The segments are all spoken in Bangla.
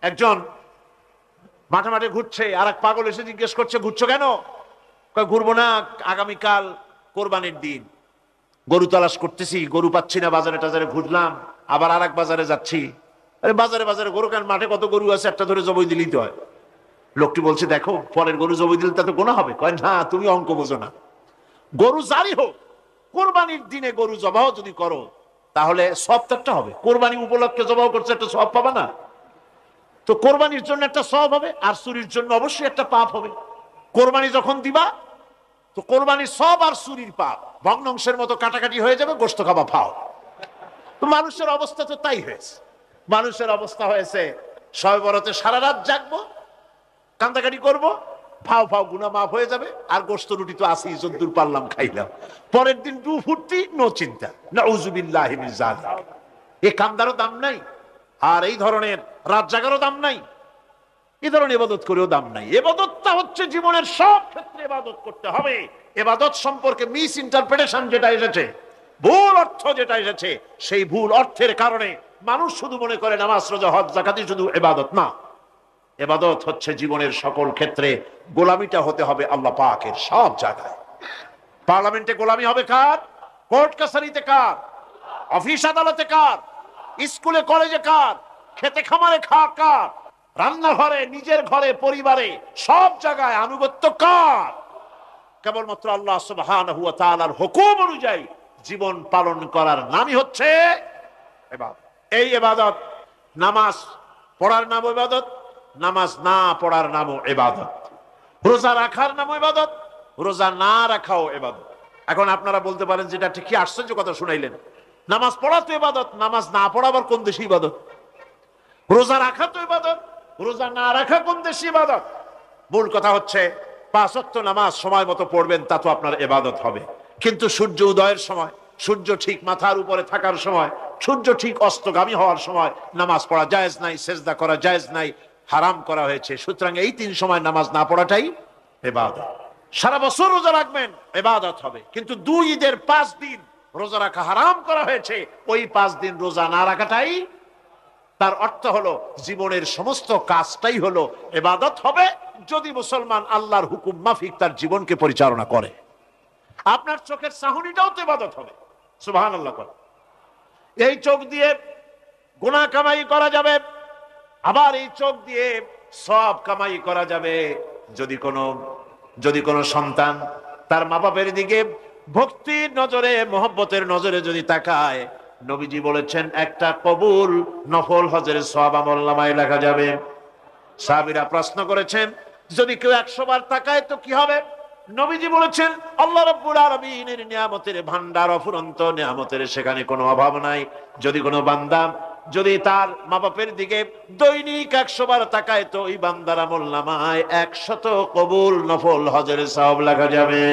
একজন মাঠে মাঠে ঘুরছে, আর এক পাগল এসে জিজ্ঞেস করছে, ঘুরছো কেন? ঘুরবো না, আগামীকাল কোরবানির দিন, গরু তালাশ করতেছি, গরু পাচ্ছি না, বাজারে টাজারে ঘুরলাম, আবার আর এক বাজারে যাচ্ছি। আরে বাজারে বাজারে গরু কেন? মাঠে কত গরু আছে, একটা ধরে জবাই দিলেই তো হয়। লোকটি বলছে, দেখো পরের গরু জবাই দিলে তা তো গোনা হবে। কয় না, তুমি অঙ্ক বোঝো না। গরু জারি হোক, কোরবানির দিনে গরু জবাহ যদি করো তাহলে সব তো একটা হবে। কোরবানি উপলক্ষে জবাহ করছে, একটা সব পাবা না? তো কোরবানির জন্য একটা সব হবে, আর চুরির জন্য অবশ্যই একটা পাপ হবে। কোরবানি যখন দিবা তো কোরবানির সব আর চুরির পাপ ভগ্নাংশের মতো কাটাকাটি হয়ে যাবে, গোশত খাবা ফাও। তো মানুষের অবস্থা তো তাই হয়েছে। মানুষের অবস্থা হয়েছে শবে বরাতে সারা রাত জাগবো, কান্দাকাটি করব, ফাও ফাও গুনাহ মাফ হয়ে যাবে, আর গোশত রুটি তো আসি, যদ্দূর পারলাম খাইলাম। পরের দিন ডু ফুর্তি, নো চিন্তা। নাউযুবিল্লাহি মিন যালিক। এই কান্দারও দাম নাই, আর এই ধরনের রাত জাগারও দাম নাই, এই ধরনের ইবাদত করেও দাম নাই। ইবাদতটা হচ্ছে জীবনের সব ক্ষেত্রে ইবাদত করতে হবে। ইবাদত সম্পর্কে মিস ইন্টারপ্রিটেশন যেটা এসেছে, ভুল অর্থ যেটা এসেছে, সেই ভুল অর্থের কারণে মানুষ শুধু মনে করে নামাজ রোজা হজ যাকাতই শুধু ইবাদত না। ইবাদত হচ্ছে জীবনের সকল ক্ষেত্রে। গোলামিটা হতে হবে আল্লাহ পাকের সব জায়গায়। পার্লামেন্টে গোলামি হবে কার? কোর্ট কাছারিতে কার? অফিস আদালতে কার? স্কুলে কলেজে কার? খেতে খামারে কার? রান্নাঘরে, নিজের ঘরে, পরিবারে, সব জায়গায় আনুগত্য কার? কেবলমাত্র আল্লাহ সুবহানাহু ওয়া তাআলার হুকুম অনুযায়ী জীবন পালন করার নামই হচ্ছে ইবাদত। এই ইবাদত, নামাজ পড়ার নাম ইবাদত, নামাজ না পড়ার নামও ইবাদত। রোজা রাখার নামও ইবাদত, রোজা না রাখাও ইবাদত। এখন আপনারা বলতে পারেন, যেটা ঠিক কি আশ্চর্য কথা শুনাইলেন, নামাজ পড়া তো ইবাদত, নামাজ না পড়া আবার কোন দেশে ইবাদত? রোজা রাখা তো ইবাদত, রোজা না রাখা কোন দেশে ইবাদত? মূল কথা হচ্ছে 5 ওয়াক্ত নামাজ সময় মতো পড়বেন, তা তো আপনার ইবাদত হবে। কিন্তু সূর্য উদয়ের সময়, সূর্য ঠিক মাথার উপরে থাকার সময়, সূর্য ঠিক অস্তগামী হওয়ার সময় নামাজ পড়া জায়েজ নাই, সেজদা করা জায়েজ নাই, হারাম করা হয়েছে। সুতরাং এই 3 সময় নামাজ না পড়াটাই ইবাদত। সারা বছর রোজা রাখবেন, ইবাদত হবে, কিন্তু 2 ঈদের 5 দিন রোজা রাখা হারাম করা হয়েছে, ওই 5 দিন রোজা না রাখাটাই, তার অর্থ হলো জীবনের সমস্ত কাজটাই হলো ইবাদত হবে, যদি মুসলমান আল্লাহর হুকুম মাফিক তার জীবনকে পরিচালনা করে। আপনার চোখের চাহনিটাও তো ইবাদত হবে। সুবহানাল্লাহ। এই চোখ দিয়ে গুনাহ কামাই করা যাবে, আবার এই চোখ দিয়ে সওয়াব কামাই করা যাবে। যদি কোনো সন্তান তার মা বাপের দিকে ভক্তির নজরে, মহব্বতের নজরে যদি তাকায়, নবীজি বলেছেন একটা কবুল নফল হজের সওয়াব আমলনামায় লেখা যাবে। সাহাবীরা প্রশ্ন করেছেন, যদি কেউ 100 বার তাকায় তো কি হবে? নবীজি বলেছেন, আল্লাহ রাব্বুল আলামিনের নিয়ামতের ভান্ডার অফুরন্ত নিয়ামতের, সেখানে কোনো অভাব নাই। যদি কোনো বান্দা যদি তার মা বাপের দিকে দৈনিক 100 বার তাকায়, তো ওই বান্দার আমলনামায় 100 কবুল নফল হজের সওয়াব লেখা যাবে।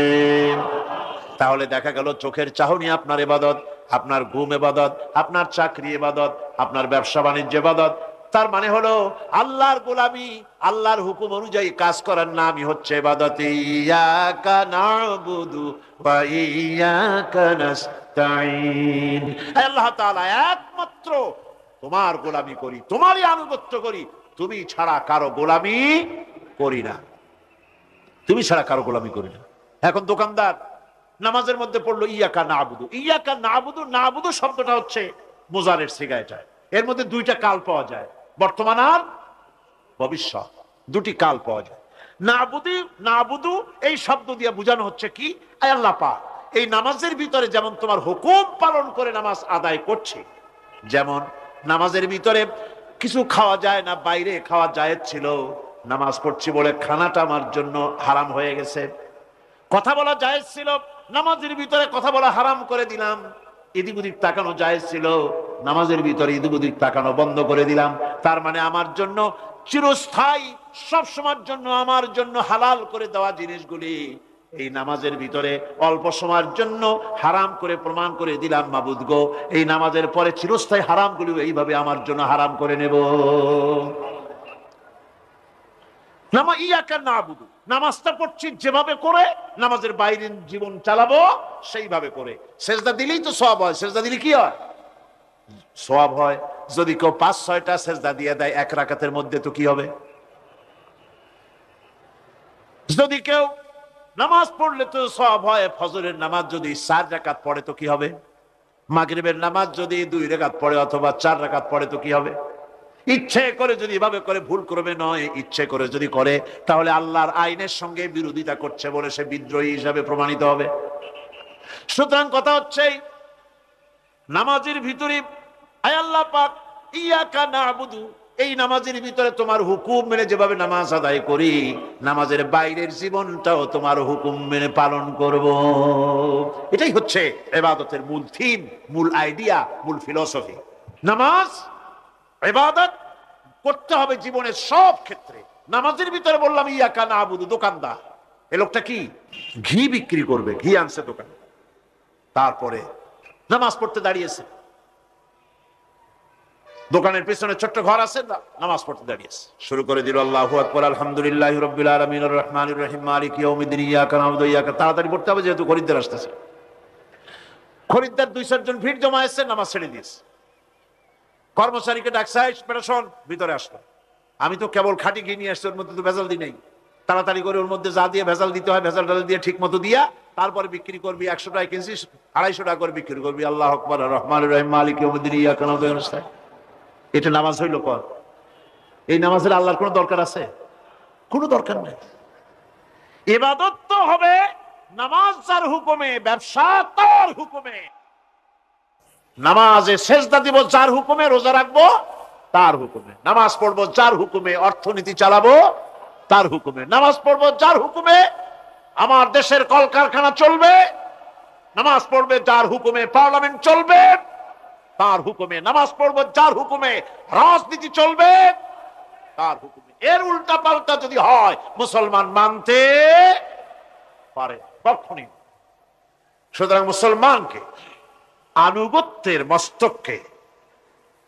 তাহলে দেখা গেল চোখের চাহনি আপনার ইবাদত, আপনার ঘুম ইবাদত, আপনার চাকরি ইবাদত, আপনার ব্যবসা বাণিজ্য ইবাদত। তার মানে হলো আল্লাহর গোলামি, আল্লাহর হুকুম অনুযায়ী কাজ করার নামই হচ্ছে ইবাদত। ইয়াকা না'বুদু ওয়া ইয়াকা নাস্তাঈন। আল্লাহ তাআলা একমাত্র তোমার গোলামি করি, তোমারই আনুগত্য করি, তুমি ছাড়া কারো গোলামি করি না, তুমি ছাড়া কারো গোলামি করি না। এখন দোকানদার নামাজের মধ্যে পড়লো ইয়াকা না'বুদু। ইয়াকা না'বুদু, না'বুদু শব্দটা হচ্ছে মুজারের সিগা। এটা এর মধ্যে 2টা কাল পাওয়া যায়, বর্তমান আর ভবিষ্যৎ, 2টি কাল পাওয়া যায়। না'বুদু এই শব্দ দিয়ে বোঝানো হচ্ছে কি, আল্লাহ পাক এই নামাজের ভিতরে যেমন তোমার হুকুম পালন করে নামাজ আদায় করছে, যেমন নামাজের ভিতরে কিছু খাওয়া যায় না, বাইরে খাওয়া জায়েজ ছিল, নামাজ পড়ছি বলে খানাটা আমার জন্য হারাম হয়ে গেছে। কথা বলা জায়েজ ছিল, নামাজের ভিতরে কথা বলা হারাম করে দিলাম। এদিক ওদিক তাকানো জায়েজ ছিল, নামাজের ভিতরে এদিক ওদিক তাকানো বন্ধ করে দিলাম। তার মানে আমার জন্য চিরস্থায়ী, সব সময়ের জন্য আমার জন্য হালাল করে দেওয়া জিনিসগুলি এই নামাজের ভিতরে অল্প সময়ের জন্য হারাম করে প্রমাণ করে দিলাম। মাবুদ গো, এই নামাজের পরে চিরস্থায়ী হারামগুলি এইভাবে আমার জন্য হারাম করে নেব। ইয়াকা না'বুদু, নামাজটা পড়ছি যেভাবে করে, নামাজের বাইরে জীবন চালাবো সেইভাবে করে। সেজদা দিলেই তো সওয়াব হয়, সেজদা দিলে কি হয়? সওয়াব হয়। যদি কেউ 5-6টা সেজদা দিয়ে দেয় এক রাকাতের মধ্যে তো কি হবে? যদি কেউ নামাজ পড়লে তো সওয়াব হয়, ফজরের নামাজ যদি 4 রাকাত পড়ে তো কি হবে? মাগরিবের নামাজ যদি 2 রাকাত পড়ে অথবা 4 রাকাত পড়ে তো কি হবে? ইচ্ছে করে যদি এভাবে করে, ভুল করবে নয়, ইচ্ছে করে যদি করে, তাহলে আল্লাহর আইনের সঙ্গে বিরোধিতা করছে বলে সে বিদ্রোহী হিসাবে প্রমাণিত হবে। সুতরাং কথা হচ্ছে নামাজের ভিতরে আয় আল্লাহ পাক ইয়াকা না'বুদু, এই নামাজের ভিতরে তোমার হুকুম মেনে যেভাবে নামাজ আদায় করি, নামাজের বাইরের জীবনটাও তোমার হুকুম মেনে পালন করব। এটাই হচ্ছে ইবাদতের মূল থিম, মূল আইডিয়া, মূল ফিলোসফি। নামাজ ইবাদত করতে হবে জীবনের সব ক্ষেত্রে। নামাজের ভিতরে বললাম ইয়াকা না'বুদু, দোকানদার, এই লোকটা কি ঘি বিক্রি করবে, ঘি আনছে দোকানে, তারপরে নামাজ পড়তে দাঁড়িয়েছে, দোকানের পেছনে ছোট্ট ঘর আছে, নামাজ পড়তে দাঁড়িয়েছে, শুরু করে দিল আল্লাহু আকবার, আলহামদুলিল্লাহি রাব্বিল আলামিন আর রহমানির রহিম মালিকি ইয়াউমিদ্দিন ইয়াকা না'বুদু ওয়া ইয়াকা। তাড়াতাড়ি পড়তে হবে যেহেতু খরিদ্দার আসতেছে। খরিদ্দার 2-4 জন ভিড় জমা এসে নামাজ ছেড়ে দিয়েছে। কর্মচারীকে ডাকছে, শোন ভিতরে আসলো, আমি তো কেবল খাঁটি ঘি নিয়ে আসছি, ওর মধ্যে তো ভেজাল দিই নাই, তাড়াতাড়ি করে ওর মধ্যে যা দিয়ে ভেজাল দিতে হয় ভেজাল ডাল দিয়ে ঠিক মতো দিয়া তারপরে বিক্রি করবি। 100 টাকা কিনছিস, 250 টাকা করে বিক্রি করবি। আল্লাহু আকবার, আর রহমানির রহিম মালিকি ইয়াউমিদ্দিন ইয়াকা না'বুদু ওয়া ইয়াকা। এটা নামাজ হইল পর? এই নামাজের আল্লাহর কোনো দরকার আছে? কোনো দরকার নেই। ইবাদত তো হবে নামাজ যার হুকুমে, ব্যবসা তার হুকুমে। নামাজে সেজদা দিব যার হুকুমে, রোজা রাখবো তার হুকুমে, নামাজ পড়বো যার হুকুমে, অর্থনীতি চালাবো তার হুকুমে, নামাজ পড়বো যার হুকুমে, আমার দেশের কলকারখানা চলবে, নামাজ পড়বে যার হুকুমে, পার্লামেন্ট চলবে তার হুকুমে, নামাজ পড়বো যার হুকুমে, রাজনীতি চলবে তার হুকুমে। এর উল্টা পাল্টা যদি হয় মুসলমান মানতে পারে কখনই। সুতরাং মুসলমানকে আনুগত্যের মস্তককে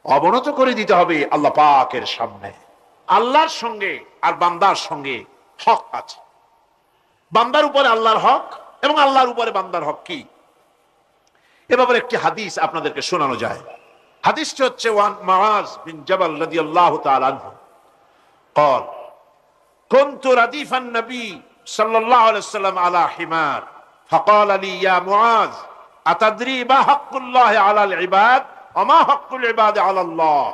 অবনত করে দিতে হবে আল্লাহ পাকের সামনে। আল্লাহর সঙ্গে আর বান্দার সঙ্গে হক আছে, বান্দার উপরে আল্লাহর হক এবং আল্লাহর উপরে বান্দার হক কি, এ ব্যাপারে একটি হাদিস আপনাদেরকে শোনানো যায়। হাদিসটি হচ্ছে ওয়ান মুআজ বিন জাবাল রাদিয়াল্লাহু তাআলা আনহু قال كنت رديف النبي صلى الله عليه وسلم على حمار فقال لي يا معاذ أتدري ما حق الله على العباد وما حق العباد على الله।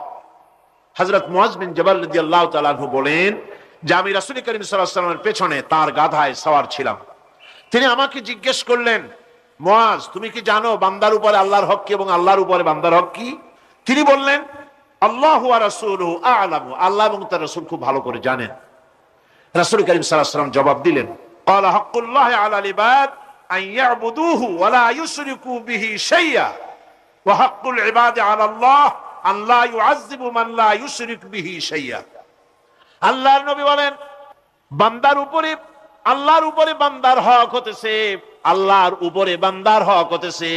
হযরত মুআজ বিন জাবাল রাদিয়াল্লাহু তাআলা আনহু বলেন যে আমি রাসূল করিম সাল্লাল্লাহু আলাইহি ওয়াসাল্লামের পেছনে তার গাধায় সওয়ার ছিলাম। তিনি আমাকে জিজ্ঞেস করলেন, মুআজ তুমি কি জানো বান্দার উপরে আল্লাহর হক কি এবং আল্লাহর উপরে বান্দার হক কি? তিনি বললেন, আল্লাহু ওয়া রাসূলুহু আ'লামু, আল্লাহ এবং তার রাসূল খুব ভালো করে জানেন। রাসূল করিম সাল্লাল্লাহু আলাইহি ওয়াসাল্লাম জবাব দিলেন, ক্বালা হাক্কুল্লাহি আলাল ইবাদ আন ইয়াবুদুহু ওয়া লা ইউশরিকু বিহি শাইআ ওয়া হাক্কুল ইবাদি আলাল্লাহ আন লা ইউআযযিবু মান লা ইউশরিক বিহি শাইআ। আল্লাহর নবী বলেন বান্দার উপরে আল্লাহর উপরে বান্দার হক হতেছে, আল্লাহর উপরে বান্দার হক হতেছে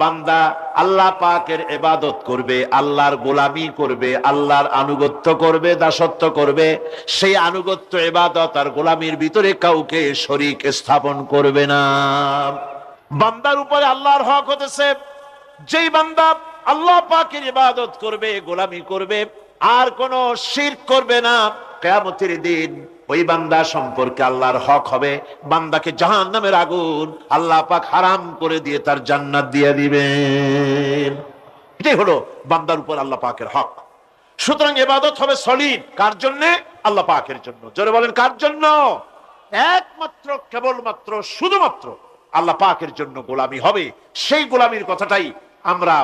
বান্দা আল্লাহ পাকের ইবাদত করবে, আল্লাহর গোলামি করবে, আল্লাহর আনুগত্য করবে, দাসত্ব করবে। সেই আনুগত্য, ইবাদত আর গোলামির ভিতরে কাউকে শরীক স্থাপন করবে না। বান্দার উপরে আল্লাহর হক হতেছে যেই বান্দা আল্লাহ পাকের ইবাদত করবে, গোলামি করবে, আর কোনো শিরক করবে না, কিয়ামতের দিন ওই বান্দা সম্পর্কে আল্লাহর হক হবে বান্দাকে জাহান্নামের আগুন আল্লাহ পাক হারাম করে দিয়ে তার জান্নাত দিয়ে দিবেন। এটাই হলো বান্দার উপর আল্লাহ পাকের হক। সুতরাং ইবাদত হবে সলিড কার জন্য? আল্লাহ পাকের জন্য। জোরে বলেন কার জন্য? একমাত্র, কেবলমাত্র, শুধুমাত্র আল্লাহ পাকের জন্য গোলামি হবে। সেই গোলামির কথাটাই আমরা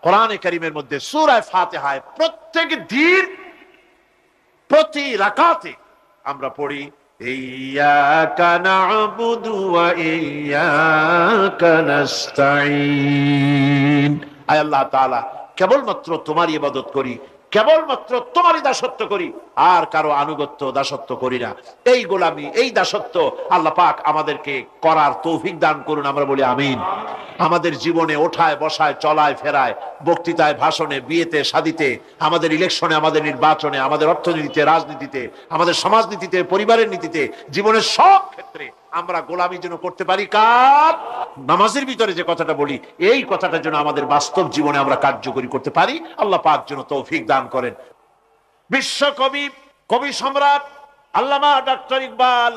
কোরআনে কারীমের মধ্যে সূরা ফাতিহায় প্রত্যেক দিন প্রতি রাকাতে আমরা পড়ি, ইয়্যাকা না'বুদু ওয়া ইয়্যাকা নাস্তাঈন। আয় আল্লাহ তাআলা, কেবলমাত্র তোমারই ইবাদত করি, কেবলমাত্র তোমারই দাসত্ব করি, আর কারো আনুগত্য দাসত্ব করি না। এই গোলামি, এই দাসত্ব আল্লাহ পাক আমাদেরকে করার তৌফিক দান করুন, আমরা বলি আমিন। আমাদের জীবনে ওঠায় বসায়, চলায় ফেরায়, বক্তৃতায়, ভাষণে, বিয়েতে, শাদীতে, আমাদের ইলেকশনে, আমাদের নির্বাচনে, আমাদের অর্থনীতিতে, রাজনীতিতে, আমাদের সমাজনীতিতে, পরিবারের নীতিতে, জীবনের সব ক্ষেত্রে আমরা গোলামি যেন করতে পারি কার? নামাজের ভিতরে যে কথাটা বলি, এই কথাটা যেন আমাদের বাস্তব জীবনে আমরা কার্যকরী করতে পারি। আল্লাহ পাক যেন তৌফিক দান করেন। বিশ্বকবি, কবি সম্রাট আল্লামা ডক্টর ইকবাল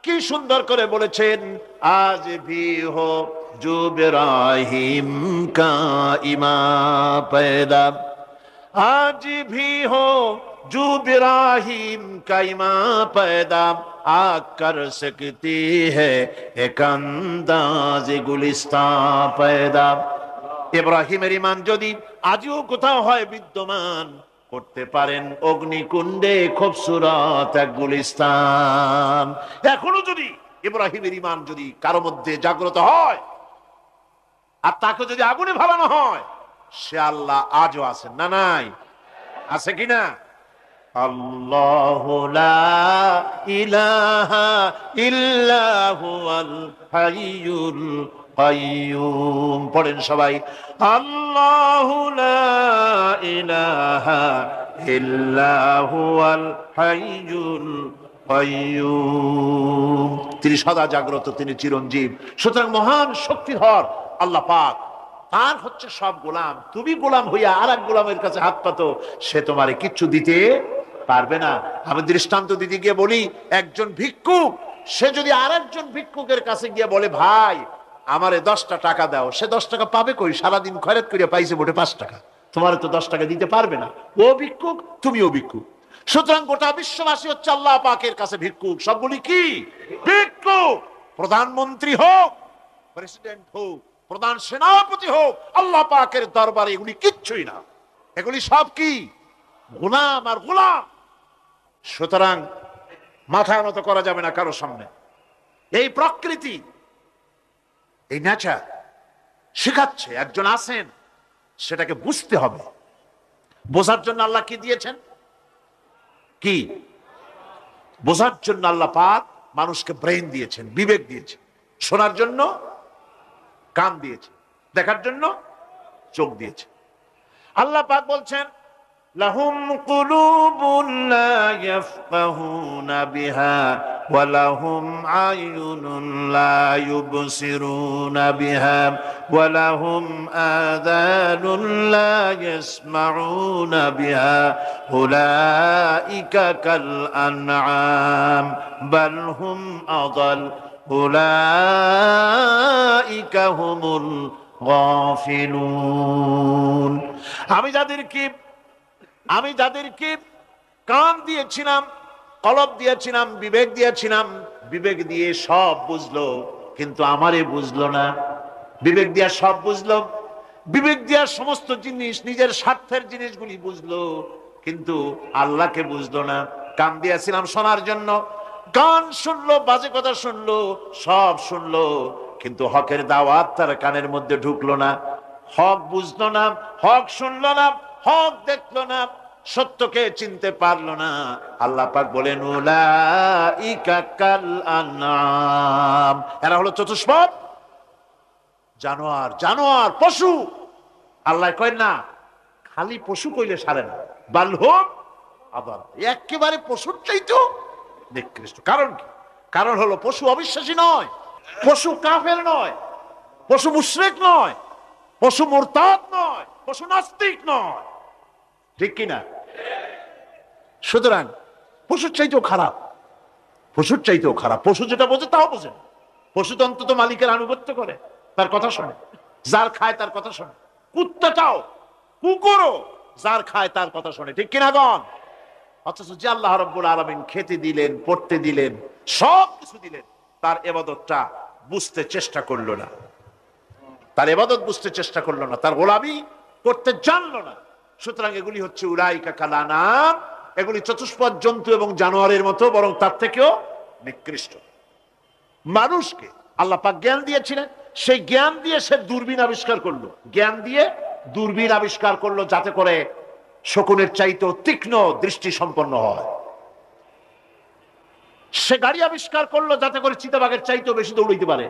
কি সুন্দর করে বলেছেন, আজ ভি হো জো ইব্রাহিম কা ইমা पैदा, आज भी हो जो इब्राहिम का इमां पैदा, आग कर सकती है एक अंदाज गुलिस्तां पैदा। ইব্রাহিমের ঈমান যদি আজও কোথাও হয় বিদ্যমান, করতে পারেন অগ্নিকুণ্ডে খুবসুরত এক গুলিস্তান। এখনো যদি ইব্রাহিমের ঈমান যদি কারো মধ্যে জাগ্রত হয় আর তাকে যদি আগুনে ভালানো হয়, সে আল্লাহ আজও আছেন না নাই? আছে কিনা? আল্লাহু লা ইলাহা ইল্লা হুয়াল হাইয়ুল কাইয়ুম। পড়েন সবাই, আল্লাহু লা ইলাহা ইল্লা হুয়াল হাইয়ুল কাইয়ুম। তিনি সদা জাগ্রত, তিনি চিরঞ্জীব। সুতরাং মহান শক্তিধর আল্লাহ পাক, তার হচ্ছে সব গোলাম। তুমি গোলাম হইয়া আর এক গোলামের কাছে হাত পাতো, সে তোমারে কিচ্ছু দিতে পারবে না। আমি দৃষ্টান্ত দিতে গিয়ে বলি, একজন ভিক্ষুক সে যদি আর একজন ভিক্ষুকের কাছে গিয়ে বলে, ভাই আমারে 10টা টাকা দাও, সে 10 টাকা পাবে কই? সারাদিন খয়রাত করিয়া পাইছে মোটে 5 টাকা, তোমারে তো 10 টাকা দিতে পারবে না। ও ভিক্ষুক, তুমিও ভিক্ষুক। সুতরাং গোটা বিশ্ববাসী হচ্ছে আল্লাহ পাকের কাছে ভিক্ষুক। সবগুলি কি ভিক্ষুক? প্রধানমন্ত্রী হোক, প্রেসিডেন্ট হোক, প্রধান সেনাপতি হোক, আল্লাহ পাকের দরবারে এগুলি কিচ্ছুই না। এগুলি সব কি? গোলাম আর গোলাম। সুতরাং মাথা নত করা যাবে না কারো সামনে। এই প্রকৃতি, এই নেচার শেখাচ্ছে একজন আছেন, সেটাকে বুঝতে হবে। বোঝার জন্য আল্লাহ কি দিয়েছেন? কি বোঝার জন্য আল্লাহ পাক মানুষকে ব্রেন দিয়েছেন, বিবেক দিয়েছেন। শোনার জন্য কান দিয়েছে, দেখার জন্য চোখ দিয়েছে। আল্লাহ পাক বলছেন, লাহুম কুলুবুন লা ইয়াফকাহুনা বিহা ওয়া লাহুম আয়ুনুন লা ইউবসিরুনা বিহা ওয়া লাহুম আযানুন লা ইয়াসমাউনা বিহা উলাইকা কাল আনআম বাল হুম আযাল উলাইকা হুমুল গাফিলুন। আমি যাদেরকে কান দিয়েছিলাম, কলব দিয়েছিলাম, বিবেক দিয়েছিলাম, বিবেক দিয়ে সব বুঝলো, কিন্তু আমারে বুঝলো না। বিবেক দিয়া সব বুঝলো, বিবেক দিয়া সমস্ত জিনিস, নিজের স্বার্থের জিনিসগুলি বুঝলো, কিন্তু আল্লাহকে বুঝলো না। কান দিয়েছিলাম শোনার জন্য, গান শুনলো, বাজে কথা শুনলো, সব শুনলো, কিন্তু হকের দাওয়াত তার কানের মধ্যে ঢুকলো না। হক বুঝলো না, হক শুনলো না, হক দেখলো না, সত্যকে চিনতে পারলো না। আল্লাহ পাক বলেন, উলাইকা কাল আনআম, এরা হলো চতুষ্পদ জানোয়ার, জানোয়ার পশু। আল্লাহ কয় না, খালি পশু কইলে সারে না, বাল হুম আযাল, একেবারে পশুর চাইতেও নিকৃষ্ট। কারণ কি? কারণ হলো পশু অবিশ্বাসী নয়, পশু কাফের নয়, পশু মুশরিক নয়, পশু মুরতাদ নয়, পশু নাস্তিক নয়। ঠিক কিনা? সুতরাং পশুর চাইতেও খারাপ, পশুর চাইতেও খারাপ। পশু যেটা বোঝে তাও বোঝে না। পশু তো অন্তত মালিকের আনুগত্য করে, তার কথা শোনে, যার খায় তার কথা শোনে। কুত্তাটাও, কুকুরও যার খায় তার কথা শোনে। ঠিক কিনা গণ? অথচ যে আল্লাহ রাব্বুল আলামিন খেতে দিলেন, পড়তে দিলেন, সব কিছু দিলেন, তার ইবাদতটা বুঝতে চেষ্টা করলো না, তার ইবাদত বুঝতে চেষ্টা করলো না, তার গোলামি করতে জানলো না। সুতরাং এগুলি হচ্ছে উলাইকা কাল আনআম, এগুলি চতুষ্পদ জন্তু এবং জানোয়ারের মতো, বরং তার থেকেও নিকৃষ্ট। মানুষকে আল্লাহ পাক জ্ঞান দিয়েছিলেন, সেই জ্ঞান দিয়ে সে দূরবীন আবিষ্কার করলো, জ্ঞান দিয়ে দূরবীন আবিষ্কার করলো, যাতে করে শকুনের চাইতেও তীক্ষ্ণ দৃষ্টি সম্পন্ন হয়। সে গাড়ি আবিষ্কার করলো যাতে করে চিতাবাঘের চাইতেও বেশি দৌড়াইতে পারে।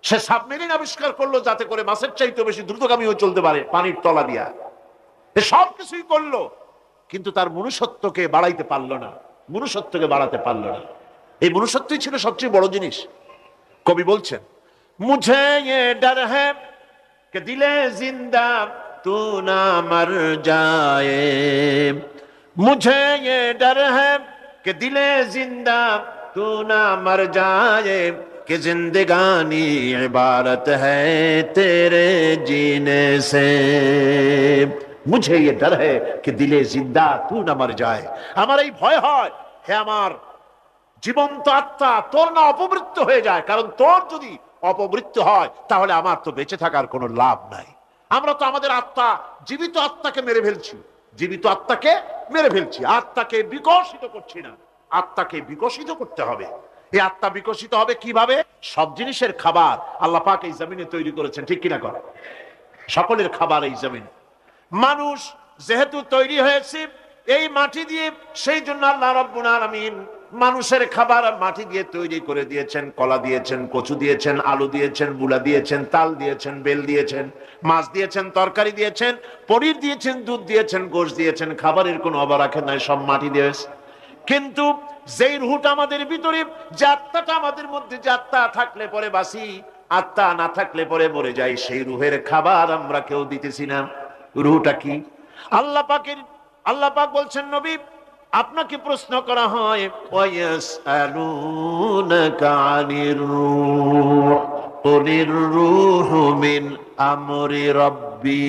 সে সাবমেরিন আবিষ্কার করলো যাতে করে মাছের চাইতেও বেশি দ্রুতগামী হয়ে চলতে পারে পানির তলা দিয়া। সব কিছুই করলো, কিন্তু তার মনুষ্যত্বকে বাড়াইতে পারলো না, মনুষ্যত্বকে বাড়াতে পারলো না। এই মনুষ্যত্বই ছিল সবচেয়ে বড় জিনিস। কবি বলছেন, মুঝে ये डर है कि दिले जिंदा तू ना मर जाए, मुझे ये डर है कि दिले जिंदा तू ना मर जाए, कि जिंदगानी इबारत है तेरे जीने से, मुझे ये डर है कि दिले जिंदा तू ना मर जाए। আমার এই ভয় হয়, হে আমার জীবন্ত আত্মা, তোর না অপমৃত্যু হয়ে যায়, কারণ তোর যদি অপমৃত্যু হয় তাহলে আমার তো বেঁচে থাকার কোনো লাভ নাই। আমরা তো আমাদের আত্মা, জীবিত আত্মাকে মেরে ফেলছি, জীবিত আত্মাকে মেরে ফেলছি, আত্মাকে বিকশিত করছি না। আত্মাকে বিকশিত করতে হবে। এই আত্মা বিকশিত হবে কিভাবে? সব জিনিসের খাবার আল্লাহ পাক এই জমিনে তৈরি করেছেন, ঠিক কিনা করে? সকলের খাবার এই জমিনে। মানুষ যেহেতু তৈরি হয়েছে এই মাটি দিয়ে, সেই জন্য আল্লাহ রাব্বুল আলামিন মানুষের খাবার মাটি দিয়ে তৈরি করে দিয়েছেন। কলা দিয়েছেন, কচু দিয়েছেন, আলু দিয়েছেন, মূলা দিয়েছেন, তাল দিয়েছেন, বেল দিয়েছেন, মাছ দিয়েছেন, তরকারি দিয়েছেন, পনির দিয়েছেন, দুধ দিয়েছেন, গোশত দিয়েছেন। খাবারের কোনো অভাব রাখেন নাই, সব মাটি দিয়েছে। কিন্তু যেই রুহটা আমাদের ভিতরে, যে আত্মাটা আমাদের মধ্যে, যে আত্মা থাকলে পরে বাঁচি, আত্মা না থাকলে পরে মরে যাই, সেই রুহের খাবার আমরা কেউ দিতেছি না। রুহটা কি? আল্লাহ পাক বলছেন, নবী আপনাকে প্রশ্ন করা হয়, ওয়ায়াসআলুনাকা আনির রূহ কুলির রূহু মিন আমরি রাব্বি।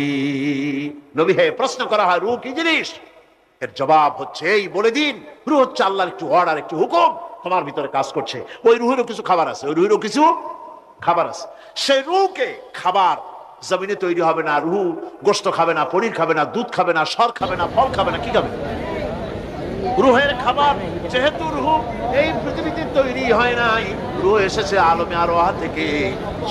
নবী হে, প্রশ্ন করা হয় রূহ কি জিনিস? এর জবাব হচ্ছে এই, বলে দিন রূহ হচ্ছে আল্লাহর একটু অর্ডার, একটু হুকুম তোমার ভিতরে কাজ করছে। ওই রূহেরও কিছু খাবার আছে, ওই রূহেরও কিছু খাবার আছে। সেই রূহকে খাবার জমিনে তৈরি হবে না। রূহ গোশত খাবে না, পনির খাবে না, দুধ খাবে না, সর খাবে না, ফল খাবে না, কি খাবে? রূহের খাবার। যেহেতু রূহ এই পৃথিবীতে তৈরি হয় নাই, রূহ এসেছে আলমে আরওয়াহ থেকে,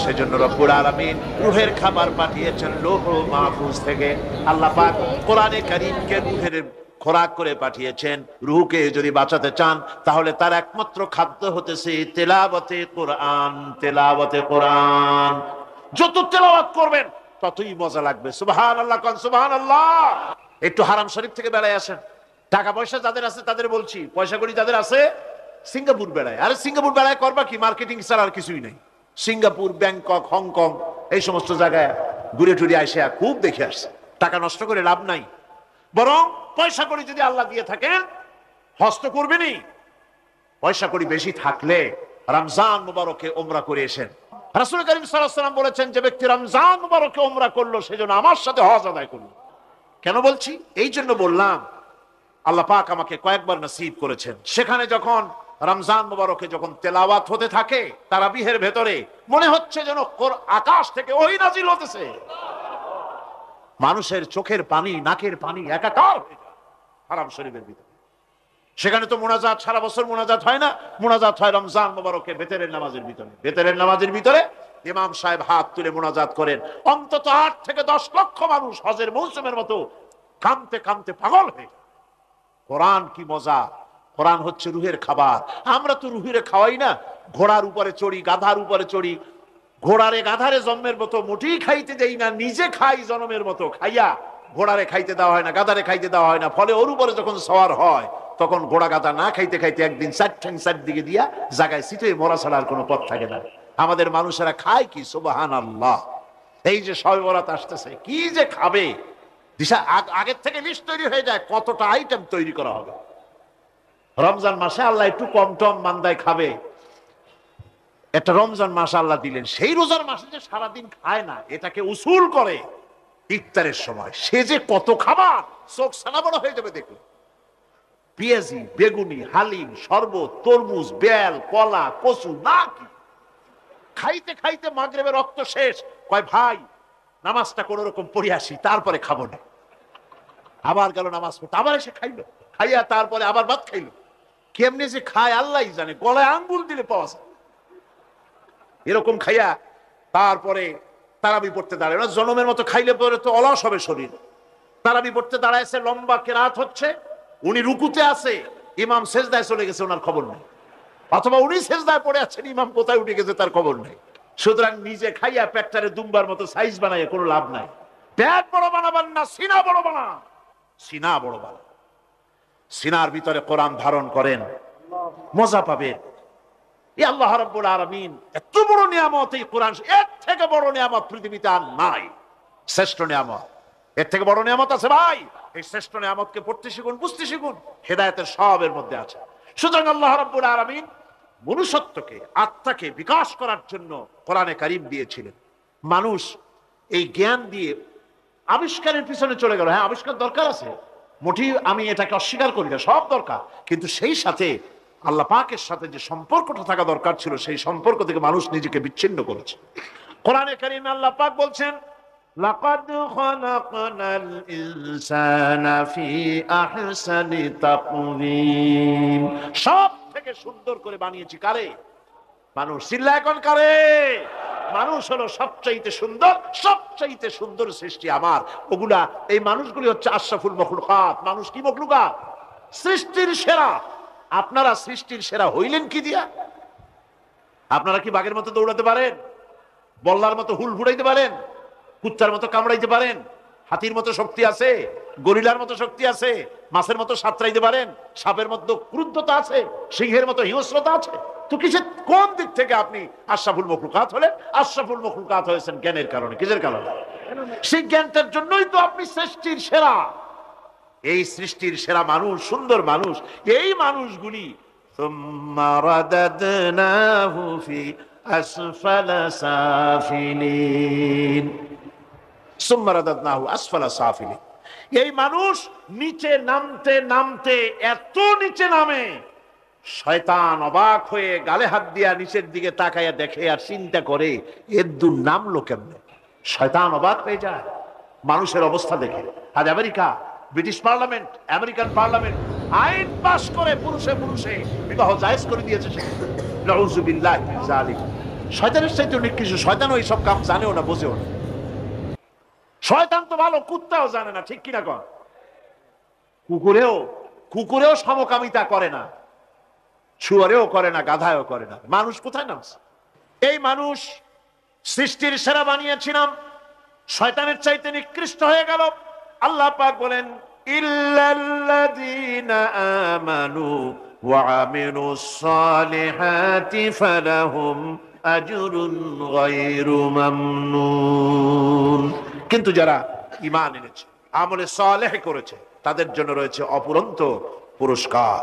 সেজন্য রব্বুল আলামিন রূহের খাবার পাঠিয়েছেন লৌহ মাহফুজ থেকে। আল্লাহ পাক কোরআনে কারীমকে রূহের খোরাক করে পাঠিয়েছেন। রূহকে যদি বাঁচাতে চান তাহলে তার একমাত্র খাদ্য হতেছে তেলাওয়াতে কোরআন। তেলাওয়াতে কোরআন যত তেলাওয়াত করবেন ততই মজা লাগবে। সুবহানাল্লাহ, কোন সুবহানাল্লাহ। একটু হারাম শরীফ থেকে বেড়ায় আসেন। টাকা পয়সা যাদের আছে তাদের বলছি, পয়সা করি যাদের আছে, সিঙ্গাপুর বেড়ায়। আরে সিঙ্গাপুর বেড়ায় করবা কি? মার্কেটিং ছাড়া আর কিছুই নাই। সিঙ্গাপুর, ব্যাংকক, হংকং এই সমস্ত জায়গায় ঘুরে টুরে আসে, খুব দেখে আসছে। টাকা নষ্ট করে লাভ নাই, বরং পয়সা করি যদি আল্লাহ দিয়ে থাকেন হস্ত করবেনি। পয়সা করি বেশি থাকলে রমজান মুবারকে ওমরা করে এসেন। রাসূল করিম সাল্লাল্লাহু আলাইহি ওয়াসাল্লাম বলেছেন, যে ব্যক্তি রমজান মুবারকে ওমরা করলো সেজন্য আমার সাথে হজ আদায় করলো। কেন বলছি? এই জন্য বললাম, আল্লাহ পাক আমাকে কয়েকবার নসিব করেছেন। সেখানে যখন রমজান মুবারকে যখন তেলাওয়াত হতে থাকে তারাবিহের ভেতরে, মনে হচ্ছে যেন আকাশ থেকে ওহী নাজিল হতেছে। মানুষের চোখের পানি, নাকের পানি একাকার হয়ে যায় হারাম শরীফের ভিতরে। সেখানে তো মুনাজাত সারা বছর মুনাজাত হয় না, মুনাজাত হয় রমজান মুবারকে বেতেরের নামাজের ভিতরে। বেতেরের নামাজের ভিতরে ইমাম সাহেব হাত তুলে মুনাজাত করেন। অন্তত 8 থেকে 10 লক্ষ মানুষ হজের মৌসুমের মতো কাঁদতে কাঁদতে পাগল হয়ে যায়। কোরআন কি মজা! কোরআন হচ্ছে রুহের খাবার। আমরা তো রুহের খাওয়াই না। ঘোড়ার উপরে চড়ি, গাধার উপরে চড়ি, ঘোড়ারে গাধারে জন্মের মতো মোটেই খাইতে দেই না, নিজে খাই জন্মের মতো। খাইয়া ঘোড়ারে খাইতে দেওয়া হয় না, গাধারে খাইতে দেওয়া হয় না। ফলে ওর উপরে যখন সওয়ার হয় তখন ঘোড়া গাধা না খাইতে খাইতে একদিন 4 ঠ্যাং 4 দিকে দিয়া জায়গায় সিটে মরা ছাড়ার কোনো পথ থাকে না। আমাদের মানুষেরা খায় কি? সুবহানাল্লাহ। এই যে শবে বরাত আসতেছে, কি যে খাবে দিশা আগের থেকে লিস্ট তৈরি হয়ে যায়, কতটা আইটেম তৈরি করা হবে। রমজান মাসে আল্লাহ একটু কম টম মান্দায় খাবে, একটা রমজান মাস আল্লাহ দিলেন। সেই রোজার মাসে যে সারাদিন খায় না, এটাকে উসুল করে ইফতারের সময় সে যে কত খাবার, চোখ সানা বড় হয়ে যাবে দেখুন। পেঁয়াজি, বেগুনি, হালিম, শরবত, তরমুজ, বেল, কলা, কচু, না কি খাইতে খাইতে মাগরিবের রক্ত শেষ। কয় ভাই নামাজটা কোন রকম পড়ে আসি, তারপরে খাবো না। আবার গেল নামাজ পড়তে, আবার এসে খাইলো, খাইয়া তারপরে আবার ভাত খাইলো। কেমনে যে খায় আল্লাহ জানে, গলায় আঙ্গুল দিলে পাওয়া যায়। এরকম খাইয়া তারপরে তারাবি পড়তে দাঁড়ায় না। জনমের মতো খাইলে পরে তো অলস হবে শরীর। তারাবি পড়তে দাঁড়াইছে, লম্বা কেরাত হচ্ছে, উনি রুকুতে আছে, ইমাম সেজদায় চলে গেছে, ওনার খবর নেই। অথবা উনি সেজদায় পড়ে আছেন, ইমাম কোথায় উঠে গেছে তার খবর নেই। সুতরাং নিজে খাইয়া পেটটারে দুম্বার মতো সাইজ বানাইয়া কোনো লাভ নাই। পেট বড় বানাবার না, সিনা বড় বানা। সিনা বড় বানা, সিনার ভিতরে কোরআন ধারণ করেন, মজা পাবেন। এই আল্লাহ রাব্বুল আলামিন এত বড় নিয়ামত, এই কোরআন, এর থেকে বড় নিয়ামত পৃথিবীতে আর নাই। শ্রেষ্ঠ নিয়ামত, এর থেকে বড় নিয়ামত আছে ভাই? এই শ্রেষ্ঠ নিয়ামতকে পড়তে শিখুন, বুঝতে শিখুন, হেদায়েতের সবের মধ্যে আছে। সুতরাং আল্লাহ রাব্বুল আলামিন মনুষ্যত্বকে, আত্মাকে বিকাশ করার জন্য কোরআনে কারীম দিয়েছিলেন। মানুষ এই জ্ঞান দিয়ে আবিষ্কারের পিছনে চলে গেল। হ্যাঁ, আবিষ্কার দরকার আছে, মোটেই আমি এটাকে অস্বীকার করি না, সব দরকার, কিন্তু সেই সাথে আল্লাহ পাকের সাথে যে সম্পর্কটা থাকা দরকার ছিল, সেই সম্পর্ক থেকে মানুষ নিজেকে বিচ্ছিন্ন করেছে। কোরআনে কারীমে আল্লাহ পাক বলছেন, লাকাদ খালাকনাল ইনসানা ফি আহসানি তাকওয়িম। সব থেকে সুন্দর করে বানিয়েছি কারে? মানুষ। চিল্লা এখন কারে? মানুষ হলো সবচাইতে সুন্দর, সবচাইতে সুন্দর সৃষ্টি আমার। ওগুলা, এই মানুষগুলি হচ্ছে আশরাফুল মখলুকাত। মানুষ কি মখলুকাত? সৃষ্টির সেরা। আপনারা সৃষ্টির সেরা হইলেন কি দিয়া? আপনারা কি বাঘের মতো দৌড়াতে পারেন? বল্লার মতো হুল ফুটাইতে পারেন? কুত্তার মতো কামড়াইতে পারেন? হাতির মতো শক্তি আছে? গরিলার মতো শক্তি আছে? মাছের মতো সাঁতরাইতে পারেন? সাপের মতো ক্রুদ্ধতা আছে? সিংহের মতো হিংস্রতা আছে? তো কিসের, কোন দিক থেকে আপনি আশরাফুল মখলুকাত হলেন? আশরাফুল মখলুকাত হয়েছেন জ্ঞানের কারণে। কিসের কারণে? সেই জ্ঞানটার জন্যই তো আপনি সৃষ্টির সেরা। এই সৃষ্টির সেরা মানুষ, সুন্দর মানুষ, এই মানুষগুলি সুম্মা রাদাদনাহু ফি আসফালা সাফিলিন, সুম্মা রাদাদনাহু আসফালা সাফিলিন। এই মানুষ নিচে নামতে নামতে এত নিচে নামে, শয়তান অবাক হয়ে গালে হাত দিয়া নিচের দিকে তাকাইয়া দেখে আর চিন্তা করে এর দূর নামলো কেমনে। শয়তান অবাক হয়ে যায় মানুষের অবস্থা দেখে। আজ America, British parliament, American parliament আইন পাস করে পুরুষে পুরুষে বিবাহ জায়েজ করে দিয়েছে। নাউযুবিল্লাহি মিন যালিক। শয়তানের চাইতে অনেক কিছু। শয়তান ওই সব কাম জানেও না, বোঝেও না। শয়তান তো ভালো, কুত্তাও জানে না, ঠিক কিনা কন? কুকুরেও সমকামিতা করে না, শুয়ারেও করে না, গাধায়ও করে না। মানুষ কোথায় নামছে? এই মানুষ সৃষ্টির সেরা বানিয়েছিলাম, শয়তানের চাইতে নিকৃষ্ট হয়ে গেল। আল্লাহ পাক বলেন, ইল্লাল্লাযীনা আমানু ওয়া আমিলুস সালিহাতি ফালাহুম আজরুন গায়রু মামনুন। কিন্তু যারা ঈমান এনেছে, আমলে সালেহ করেছে, তাদের জন্য রয়েছে অফুরন্ত পুরস্কার।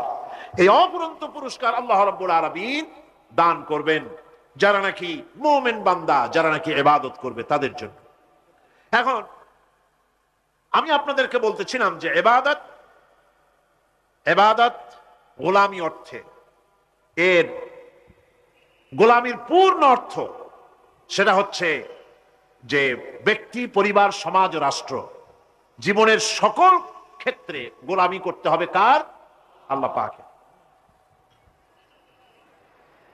এই অফুরন্ত পুরস্কার আল্লাহ রাব্বুল আলামিন দান করবেন যারা নাকি মুমিন বান্দা, যারা নাকি ইবাদত করবে তাদের জন্য। এখন আমি আপনাদেরকে বলতেছিলাম যে ইবাদত গোলামি অর্থে, এর গোলামির পূর্ণ অর্থ সেটা হচ্ছে যে ব্যক্তি, পরিবার, সমাজ ও রাষ্ট্র, জীবনের সকল ক্ষেত্রে গোলামি করতে হবে কার? আল্লাহ পাকের।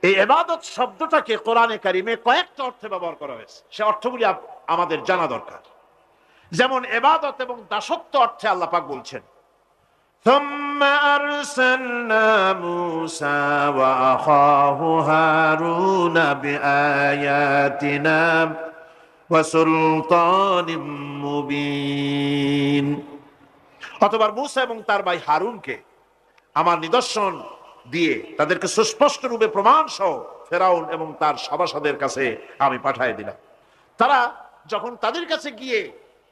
এই ইবাদত শব্দটাকে কোরআনে কারিমে কয়েকটা অর্থে ব্যবহার করা হয়েছে। সে অর্থগুলি আমাদের জানা দরকার। যেমন ইবাদত এবং দাসত্ব অর্থে আল্লাহ পাক বলছেন, সুম্মা আরসালনা মূসা ওয়া আখাহু হারুনা বিআয়াতিনা ওয়া সুলতানিম মুবিন। অথবা মূসা এবং তার ভাই হারুনকে আমার নিদর্শন দিয়ে, তাদেরকে সুস্পষ্ট রূপে প্রমাণ সহ ফেরাউন এবং তার সভাসদের কাছে আমি পাঠিয়ে দিলাম। তারা যখন তাদের কাছে গিয়ে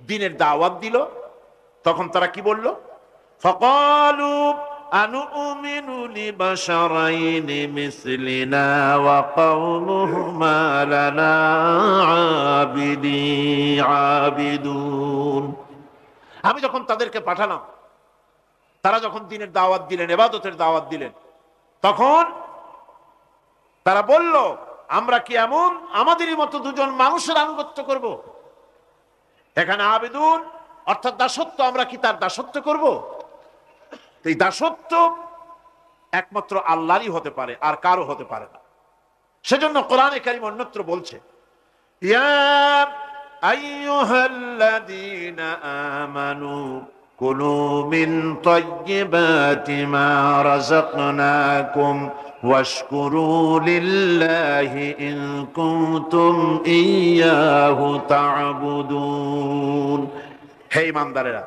দ্বীনের দাওয়াত দিল, তখন তারা কি বলল? ফাকালু আনুমিনু লিবাশারাইনি মিসলিনা ওয়া কওমুহুমা লানা আবিদুন। আমি যখন তাদেরকে পাঠালাম, তারা যখন দ্বীনের দাওয়াত দিলেন, ইবাদতের দাওয়াত দিলেন, তখন তারা বলল, আমরা কি এমন আমাদেরই মতো দুজন মানুষের আনুগত্য করব? এখানে আবিদুন অর্থাৎ দাসত্ব, আমরা কি তার দাসত্ব করব? এই দাসত্ব একমাত্র আল্লাহরই হতে পারে, আর কারো হতে পারে না। সেজন্য কোরআনে কারীম অন্যত্র বলছে, ইয়া আইয়ুহাল্লাযীনা আমানু কুলু মিন তাইয়্যিবাতি মা রাযাকনাকুম ওয়াশকুরু লিল্লাহি ইন কুনতুম ইয়্যাহু তা'বুদুন। হে ঈমানদারেরা,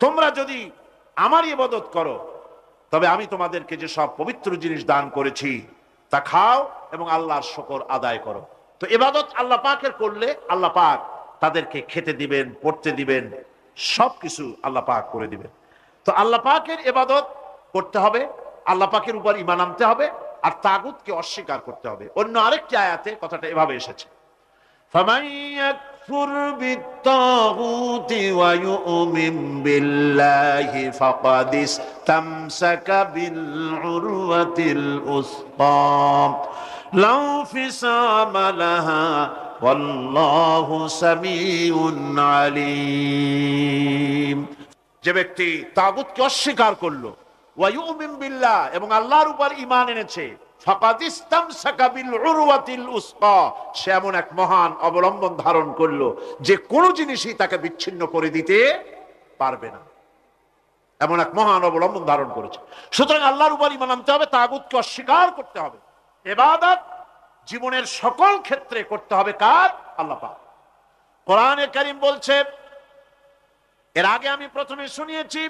তোমরা যদি আমার ইবাদত করো, তবে আমি তোমাদেরকে যে সব পবিত্র জিনিস দান করেছি তা খাও এবং আল্লাহর শুকর আদায় করো। তো ইবাদত আল্লাহ পাকের করলে আল্লাহ পাক তাদেরকে খেতে দিবেন, পড়তে দিবেন, সবকিছু আল্লাহ পাক করে দিবেন। তো আল্লাহ পাকের ইবাদত করতে হবে, আল্লাহ পাকের উপর ঈমান আনতে হবে, আর তাগুতকে অস্বীকার করতে হবে। অন্য আরেকটি আয়াতে কথাটা এভাবে এসেছে, ফামান ইয়াকফুর বিত্তাগুতি ওয়া ইউমিন বিল্লাহি ফাকাদ ইসতামসাকা বিল উরওয়াতিল উসকা লা ফিসামা লাহা ওয়াল্লাহু সামিউন আলীম। যে ব্যক্তি তাগুতকে অস্বীকার করলো, ওয়া ইউমিন বিল্লাহ, এবং আল্লাহর উপর ঈমান এনেছে, ফাকাদ ইসতামসাকা বিল উরওয়াতিল উসকা, সে এমন এক মহান অবলম্বন ধারণ করলো যে কোনো জিনিসই তাকে বিচ্ছিন্ন করে দিতে পারবে না। এমন এক মহান অবলম্বন ধারণ করেছে। সুতরাং আল্লাহর উপর ঈমান আনতে হবে, তাগুতকে অস্বীকার করতে হবে। ইবাদত জীবনের সকল ক্ষেত্রে করতে হবে কার? আল্লাহ পাক। কোরআনে কারীম বলছে, এর আগে আমি প্রথমে শুনিয়েছি,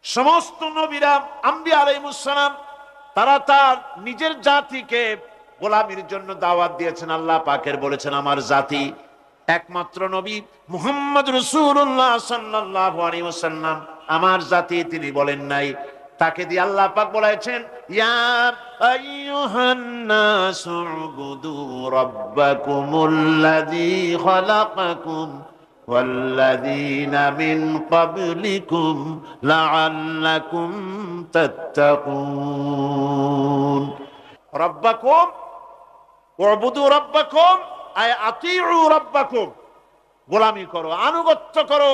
সমস্ত নবীরা, আম্বিয়া আলাইহিস সালাম, তারা তার নিজের জাতিকে গোলামির জন্য দাওয়াত দিয়েছেন। আল্লাহ পাকের বলেছেন আমার জাতি, একমাত্র নবী মুহাম্মদ রাসূলুল্লাহ সাল্লাল্লাহু আলাইহি ওয়াসাল্লাম আমার জাতি, তিনি বলেন নাই। তাকে দিয়ে আল্লাহ পাক বলেছেন, ইয়া আইয়ুহান নাসু উবুদু রাব্বাকুমুল্লাযী খালাকাকুম ওয়াল্লাযীনা মিন ক্বাবলিকুম লাআল্লাকুম তাত্তাকুন। রাব্বাকুম উবুদু রাব্বাকুম আয় আতিউ রাব্বাকুম, গোলামি করো, আনুগত্য করো,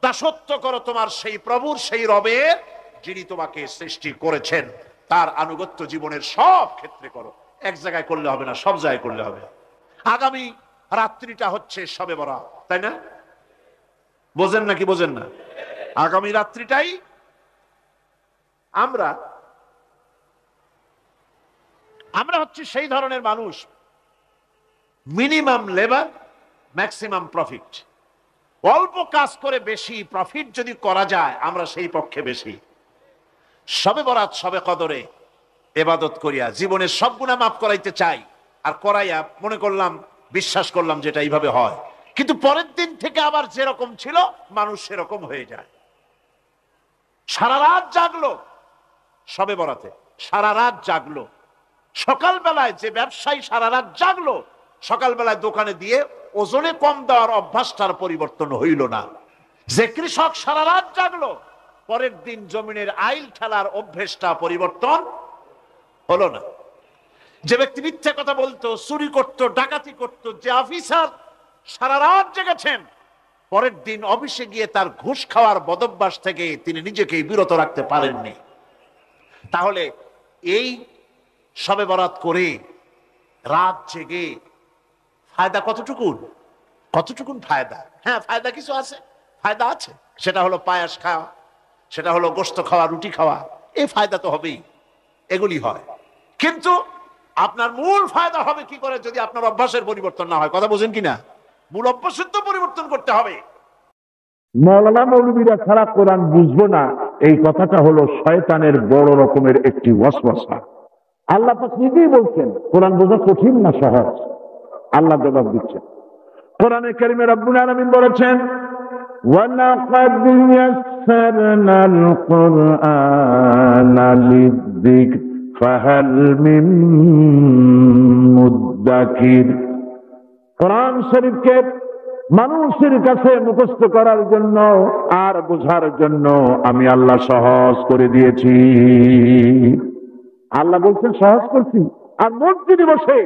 দাসত্ব করো তোমার সেই প্রভুর, সেই রবের, যিনি তোমাকে সৃষ্টি করেছেন। তার আনুগত্য জীবনের সব ক্ষেত্রে করো। এক জায়গায় করলে হবে না, সব জায়গায় করলে হবে। আগামী রাত্রিটা হচ্ছে শবে বরাত, তাই না? বোঝেন নাকি বোঝেন না? আগামী রাত্রিটাই আমরা হচ্ছে সেই ধরনের মানুষ, মিনিমাম লেবার ম্যাক্সিমাম প্রফিট। অল্প কাজ করে বেশি প্রফিট যদি করা যায়, আমরা সেই পক্ষে বেশি। শবে বরাত, শবে কদরে ইবাদত করিয়া জীবনের সব গুনাহ মাফ করাইতে চাই, আর করাইয়া মনে করলাম, বিশ্বাস করলাম যেটা এইভাবে হয়, কিন্তু পরের দিন থেকে আবার যেরকম ছিল মানুষ সেরকম হয়ে যায়। সারা রাত জাগলো শবে বরাতে, সারা রাত জাগলো। সকালবেলায় যে ব্যবসায়ী সারা রাত জাগলো, সকালবেলায় দোকানে দিয়ে ওজনে কম দেওয়ার অভ্যাসটার পরিবর্তন হইল না। যে কৃষক সারা রাত জাগলো, পরের দিন জমিনের আইল ঠেলার অভ্যেসটা পরিবর্তন হলো না। যে ব্যক্তি মিথ্যা কথা বলতো, চুরি করত, ডাকাতি করত, যে অফিসার সারা রাত জেগেছেন, পরের দিন অফিসে গিয়ে তার ঘুষ খাওয়ার বদভ্যাস থেকে তিনি নিজেকে বিরত রাখতে পারেননি। তাহলে এই শবে বরাত করে রাত জেগে ফায়দা কতটুকুন ফায়দা? হ্যাঁ, ফায়দা কিছু আছে, ফায়দা আছে। সেটা হলো পায়াস খাওয়া, সেটা হলো গোশত খাওয়া, রুটি খাওয়া, এই ফায়দা তো হবেই, এগুলি হয়। কিন্তু আপনার মূল ফায়দা হবে কি করে যদি আপনার অভ্যাসের পরিবর্তন না হয়? কথা বোঝেন কিনা? মূল অভ্যাসের তো পরিবর্তন করতে হবে। মৌলানা মৌলবীরা ছাড়া কোরআন বুঝবো না, এই কথাটা হলো শয়তানের বড় রকমের একটি ওয়াসওয়াসা। আল্লাহ পাক নিজেই বলছেন কোরআন বোঝা কঠিন না সহজ। আল্লাহ জবাব দিচ্ছেন কোরআনে কারিমে, রব্বুল আলামিন বলেছেন, ওয়ালাকাদ ইয়াসসারনাল কুরআনা লিযিকর ফাহাল মিন মুদ্দাকির। কোরআন শরীফকে মানুষের কাছে মুখস্থ করার জন্য আর বোঝার জন্য আমি আল্লাহ সহজ করে দিয়েছি। আল্লাহ বলছেন সহজ করছি, আর মসজিদে বসে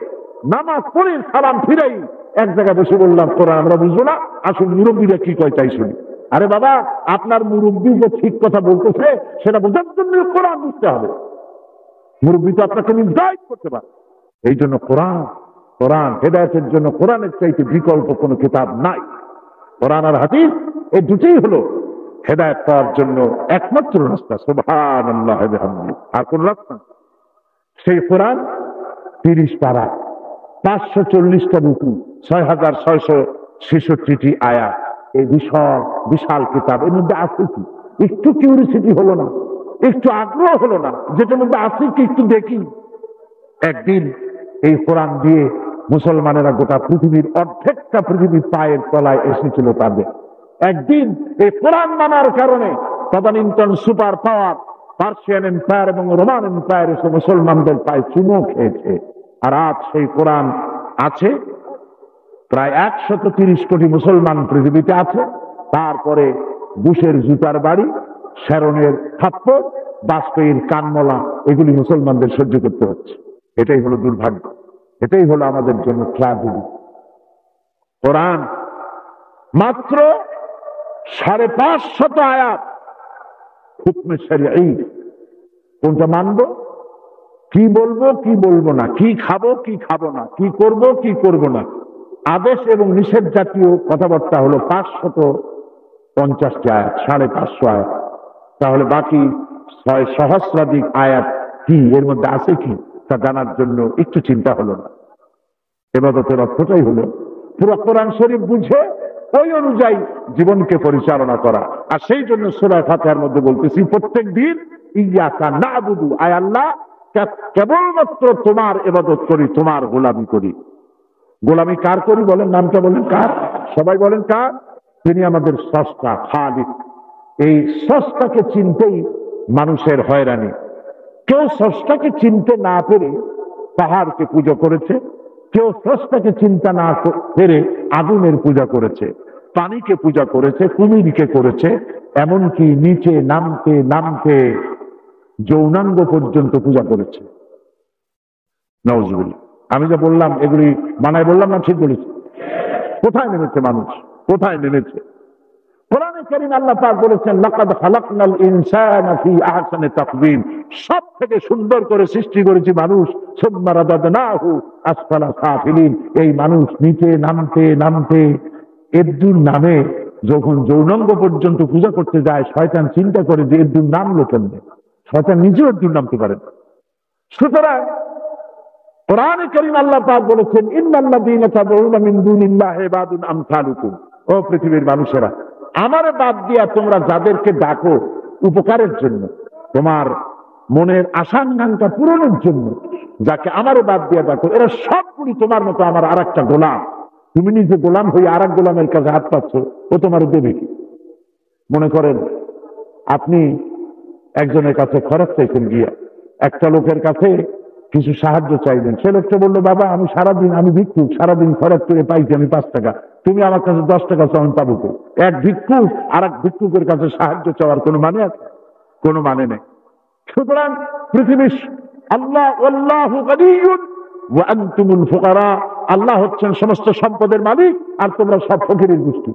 নামাজ পড়ে সালাম ফিরাই এক জায়গায় বসে বললাম কোরআন আমরা বুঝবো না, আসল মুরব্বীরা কি কয় তাই শুনি। আরে বাবা, আপনার মুরব্বী যে ঠিক কথা বলতেছে সেটা বোঝার জন্য কোরআন বুঝতে হবে। মুরব্বী তো আপনাকে গাইড করতে পারে। এই জন্য কোরআন হেদায়েতের জন্য কোরআনের চাইতে বিকল্প কোনো কিতাব নাই। কোরআন আর হাদিস এই দুটোই হলো হেদায়েত পাওয়ার জন্য একমাত্র রাস্তা। সুবহানাল্লাহ ওয়া বিহামদিহি। আর কোন রাস্তা? সেই কোরআন 30 পারা, 540টা রুকু, 6666টি আয়াত, এই বিশাল কিতাব। এর মধ্যে আছে কি? একটু কিউরিসিটি হলো না, একটু আগ্রহ হলো না, যেটার মধ্যে আছে কি একটু দেখি। একদিন এই কোরআন দিয়ে মুসলমানেরা গোটা পৃথিবীর অর্ধেকটা পৃথিবীর পায়ের তলায় এসেছিল তাদের। একদিন এই কোরআন মানার কারণে তদানীন্তন সুপার পাওয়ার পার্সিয়ান এম্পায়ার এবং রোমান এম্পায়ার এসে মুসলমানদের পায়ে চুমো খেয়েছে। আর আজ সেই কোরআন আছে, প্রায় 130 কোটি মুসলমান পৃথিবীতে আছে। তারপরে বুশের জুতার বাড়ি, শ্যারনের থাপ্পড়, বাজপেয়ীর কানমলা, এগুলি মুসলমানদের সহ্য করতে হচ্ছে। এটাই হলো দুর্ভাগ্য, এটাই হলো আমাদের জন্য ট্র্যাজেডি। কোরআন মাত্র 550 আয়াত, হুকমে শরঈ। কোনটা মানবো, কি বলবো কি বলবো না, কি খাবো কি খাবো না, কি করব কি করব না, আদেশ এবং নিষেধ জাতীয় কথাবার্তা হলো 550 আয়াত, 550 আয়াত। তাহলে বাকি 6 সহস্রাধিক আয়াত কি, এর মধ্যে আছে কি, তা জানার জন্য একটু চিন্তা হলো না। ইবাদতের অর্থটাই হলো পুরো কোরআন শরীফ বুঝে ওই অনুযায়ী জীবনকে পরিচালনা করা। আর সেই জন্য সূরা ফাতিহার মধ্যে বলতেছি প্রত্যেক দিন ইয়াকা না'বুদু, আয় আল্লাহ কেবলমাত্র তোমার ইবাদত করি, তোমার গোলামি করি। গোলামি কার করি বলেন, নামটা বলেন কার, সবাই বলেন কার? তিনি আমাদের স্রষ্টা, খালিক। এই স্রষ্টাকে চিনতেই মানুষের হয়রানি। কেউ স্রষ্টাকে চিনতে না পেরে পাহাড়কে পূজা করেছে, কেউ স্রষ্টাকে চিন্তা না পেরে আগুনের পূজা করেছে, পানিকে পূজা করেছে, কুমিরকে করেছে, এমনকি নিচে নামতে নামতে যৌনাঙ্গ পর্যন্ত পূজা করেছে। নাউজুবিল্লাহ। আমি যা বললাম এগুলি মানায় বললাম না ঠিক বলেছি? কোথায় নেমেছে মানুষ, কোথায় নেমেছে? কোরআনে কারীম আল্লাহ পাক বলেছেন লাকাদ খালাকনাল ইনসানা ফি আহসানি তাকওয়িম, সব থেকে সুন্দর করে সৃষ্টি করেছি মানুষ, সুম্মা রাদাদনাহু আসফালা সাফিলিন। এই মানুষ নিচে নামতে নামতে এদ্দুর নামে যখন যৌনাঙ্গ পর্যন্ত পূজা করতে যায়, শয়তান চিন্তা করে যে এদ্দুর নামলো কেমনে, শয়তান নিজেও এদ্দুর নামতে পারে না। সুতরাং কোরআনে কারীম আল্লাহ পাক বলেছেন ইন্নাল্লাযীনা তাদউনা মিন দুনিল্লাহি ইবাদুন আমসালুকুম, ও পৃথিবীর মানুষেরা, আমারে বাদ দিয়া তোমরা যাদেরকে ডাকো উপকারের জন্য, তোমার মনের আশাঙ্কাঙ্ক্ষা পূরণের জন্য, যাকে আমারে বাদ দিয়া ডাকো, এরা সবগুলি তোমার মতো আমার আর একটা গোলাম। তুমি নিজে গোলাম হয়ে আর এক গোলামের কাছে হাত পাচ্ছ, ও তোমার দেবে কি? মনে করেন আপনি একজনের কাছে খরচ চাইছেন, গিয়া একটা লোকের কাছে কিছু সাহায্য চাইবেন। সে লোকটা বললো, বাবা আমি সারাদিন, আমি ভিক্ষুক, সারাদিন খরচ করে পাইছি আমি 5 টাকা, তুমি আমার কাছে 10 টাকা চাও, আমি পাবো তো? এক ভিক্ষুক আর এক ভিক্ষুকের কাছে সাহায্য চাওয়ার কোনো মানে আছে? কোনো মানে নেই। সুতরাং পৃথিবীর আল্লাহ আল্লাহু গনিয়্যুন ওয়া আনতুমুল ফুকারা, আল্লাহ হচ্ছেন সমস্ত সম্পদের মালিক আর তোমরা সব ফকিরের গোষ্ঠী।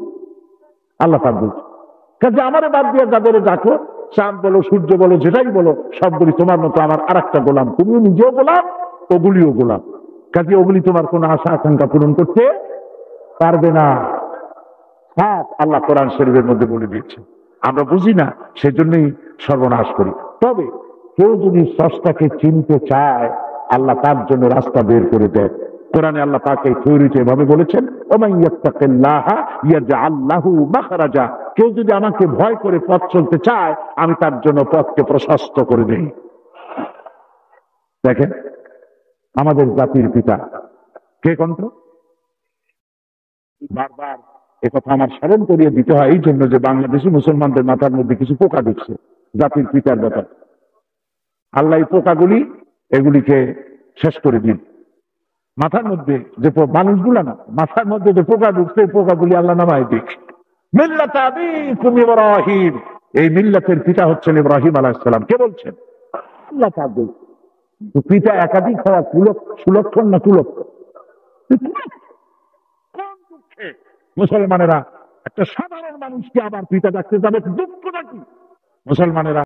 আল্লাহ পাক বলছেন, কাজে আমারে বাদ দিয়ে যাদের ডাকো, চাঁদ বলো সূর্য বলো যেটাই বলো, সবগুলি তোমার মতো আমার আর একটা গোলাম। তুমিও নিজেও গোলাম, ওগুলিও গোলাম। কাজে ওগুলি তোমার কোন আশা আকাঙ্ক্ষা পূরণ করতে পারবে না। আল্লাহ কোরআন শরীফের মধ্যে বলে দিয়েছে, আমরা বুঝি না, সেজন্যই সর্বনাশ করি। তবে কেউ যদি স্রষ্টাকে চিনতে চায়, আল্লাহ তার জন্য রাস্তা বের করে দেয়। কোরআনে আল্লাহ পাক এই থিওরিতে এভাবে বলেছেন, ওমান ইয়াত্তাকিল্লাহা ইয়াজআল লাহু মাখরাজা, কেউ যদি আমাকে ভয় করে পথ চলতে চায়, আমি তার জন্য পথকে প্রশস্ত করে দেই। দেখেন আমাদের জাতির পিতা কে কণ্ঠ, বারবার একথা আমার স্মরণ করিয়ে দিতে হয় এই জন্য যে বাংলাদেশি মুসলমানদের মাথার মধ্যে কিছু পোকা ঢুকছে জাতির পিতার ব্যাপার। আল্লাহ এই পোকাগুলি এগুলিকে শেষ করে দিন। মাথার মধ্যে যে মানুষগুলা না, মাথার মধ্যে যে পোকা ঢুকছে, এই পোকাগুলি আল্লাহ নামায় দিক। মিল্লাত আবিকুম ইব্রাহিম, এই মিল্লাতের পিতা হচ্ছেন ইব্রাহিম আলাইহিস সালাম। কে বলছেন? আল্লাহ পাক বলছেন। পিতা একাধিক হওয়া সুলক্ষণ না কুলক্ষণ? মুসলমানেরা একটা সাধারণ মানুষকে আবার পিতা ডাকতে যাবে, দুঃখ নাকি? মুসলমানেরা